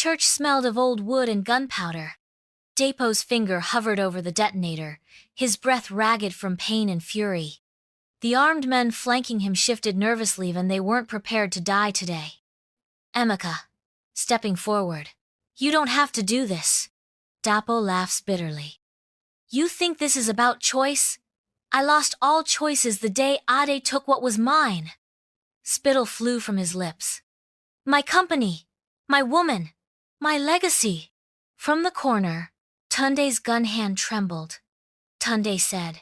church smelled of old wood and gunpowder. Dapo's finger hovered over the detonator, his breath ragged from pain and fury. The armed men flanking him shifted nervously, and they weren't prepared to die today. Emeka, stepping forward. You don't have to do this. Dapo laughs bitterly. You think this is about choice? I lost all choices the day Ade took what was mine. Spittle flew from his lips. My company, my woman, my legacy. From the corner, Tunde's gun hand trembled. Tunde said,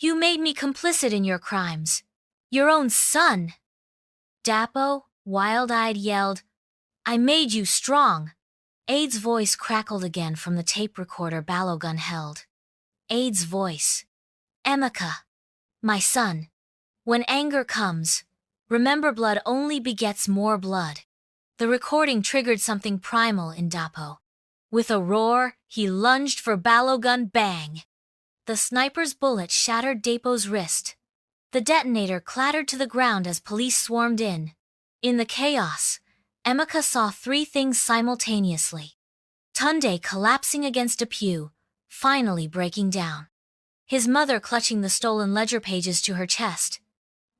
You made me complicit in your crimes. Your own son. Dapo, wild-eyed, yelled, I made you strong. Ade's voice crackled again from the tape recorder Balogun held. Ade's voice. Emeka, my son. When anger comes, remember blood only begets more blood. The recording triggered something primal in Dapo. With a roar, he lunged for Balogun. Bang! The sniper's bullet shattered Dapo's wrist. The detonator clattered to the ground as police swarmed in. In the chaos, Emeka saw three things simultaneously. Tunde collapsing against a pew, finally breaking down. His mother clutching the stolen ledger pages to her chest.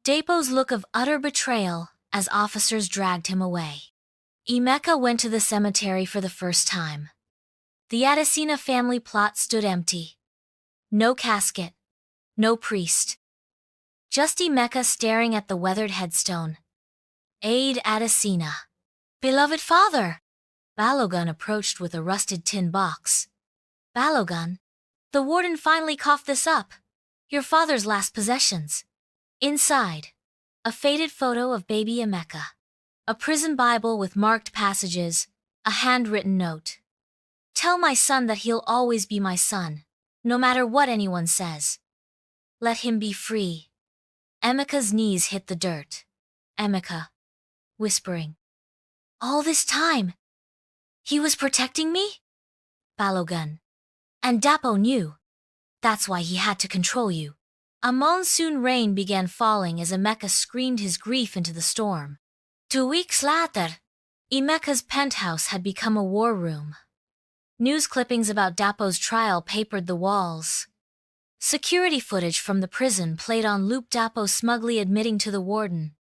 Dapo's look of utter betrayal as officers dragged him away. Emeka went to the cemetery for the first time. The Adesina family plot stood empty. No casket, no priest. Just Emeka staring at the weathered headstone. Ade Adesina. Beloved father! Balogun approached with a rusted tin box. Balogun, the warden finally coughed this up. Your father's last possessions. Inside, a faded photo of baby Emeka. A prison Bible with marked passages, a handwritten note. Tell my son that he'll always be my son, no matter what anyone says. Let him be free. Emeka's knees hit the dirt. Emeka, whispering. All this time, he was protecting me? Balogun. And Dapo knew. That's why he had to control you. A monsoon rain began falling as Emeka screamed his grief into the storm. 2 weeks later, Emeka's penthouse had become a war room. News clippings about Dapo's trial papered the walls. Security footage from the prison played on loop, Dapo smugly admitting to the warden.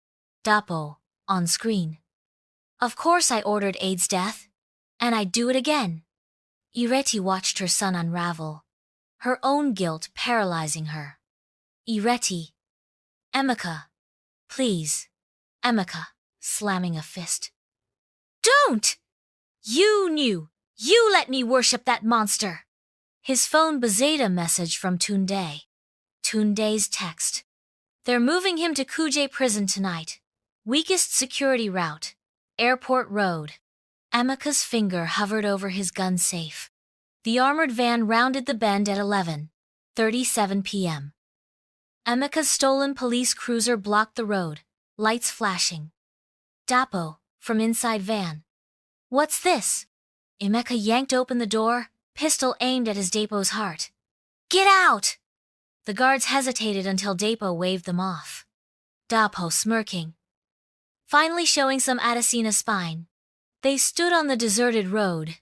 Dapo, on screen. Of course I ordered Ade's death. And I'd do it again. Ireti watched her son unravel, her own guilt paralyzing her. Ireti. Emeka. Please. Emeka, slamming a fist. Don't! You knew. You let me worship that monster. His phone buzzed a message from Tunde. Tunde's text. They're moving him to Kuje prison tonight. Weakest security route. Airport Road. Emeka's finger hovered over his gun safe. The armored van rounded the bend at 11:37 p.m. Emeka's stolen police cruiser blocked the road, lights flashing. Dapo, from inside van. What's this? Emeka yanked open the door, pistol aimed at his Dapo's heart. Get out! The guards hesitated until Dapo waved them off. Dapo smirking. Finally showing some Adesina spine. They stood on the deserted road,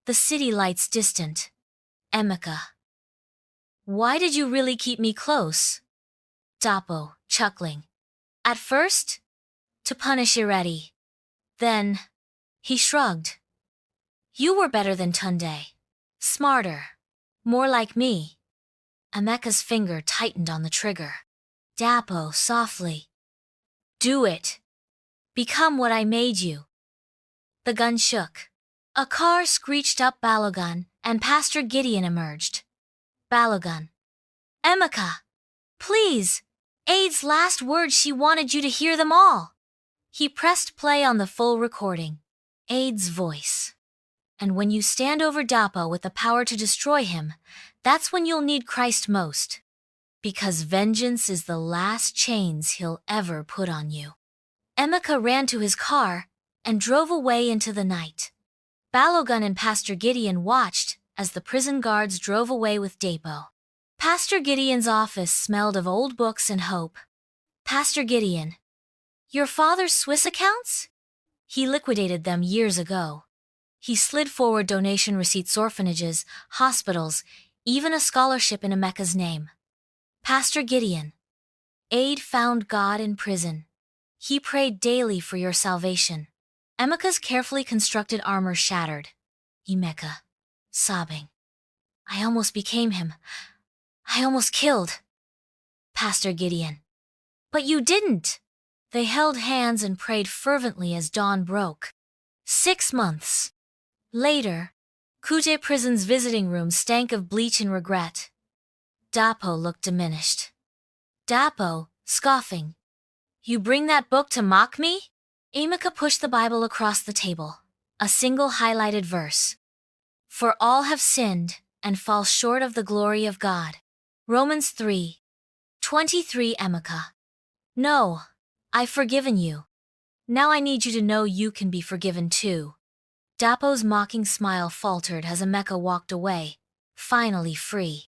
the city lights distant. Emeka. Why did you really keep me close? Dapo, chuckling. At first, to punish Ireti. Then, he shrugged. You were better than Tunde. Smarter. More like me. Emeka's finger tightened on the trigger. Dapo, softly. Do it. Become what I made you. The gun shook. A car screeched up Balogun, and Pastor Gideon emerged. Balogun. Emeka. Please. Ade's last words, she wanted you to hear them all. He pressed play on the full recording. Ade's voice. And when you stand over Dapo with the power to destroy him, that's when you'll need Christ most. Because vengeance is the last chains he'll ever put on you. Emeka ran to his car and drove away into the night. Balogun and Pastor Gideon watched as the prison guards drove away with Dapo. Pastor Gideon's office smelled of old books and hope. Pastor Gideon. Your father's Swiss accounts? He liquidated them years ago. He slid forward donation receipts, orphanages, hospitals, even a scholarship in Emeka's name. Pastor Gideon. Aid found God in prison. He prayed daily for your salvation. Emeka's carefully constructed armor shattered. Emeka, sobbing. I almost became him. I almost killed. Pastor Gideon. But you didn't. They held hands and prayed fervently as dawn broke. 6 months later, Kuje Prison's visiting room stank of bleach and regret. Dapo looked diminished. Dapo, scoffing. You bring that book to mock me? Emeka pushed the Bible across the table. A single highlighted verse. For all have sinned and fall short of the glory of God. Romans 3:23. Emeka. No, I've forgiven you. Now I need you to know you can be forgiven too. Dapo's mocking smile faltered as Emeka walked away, finally free.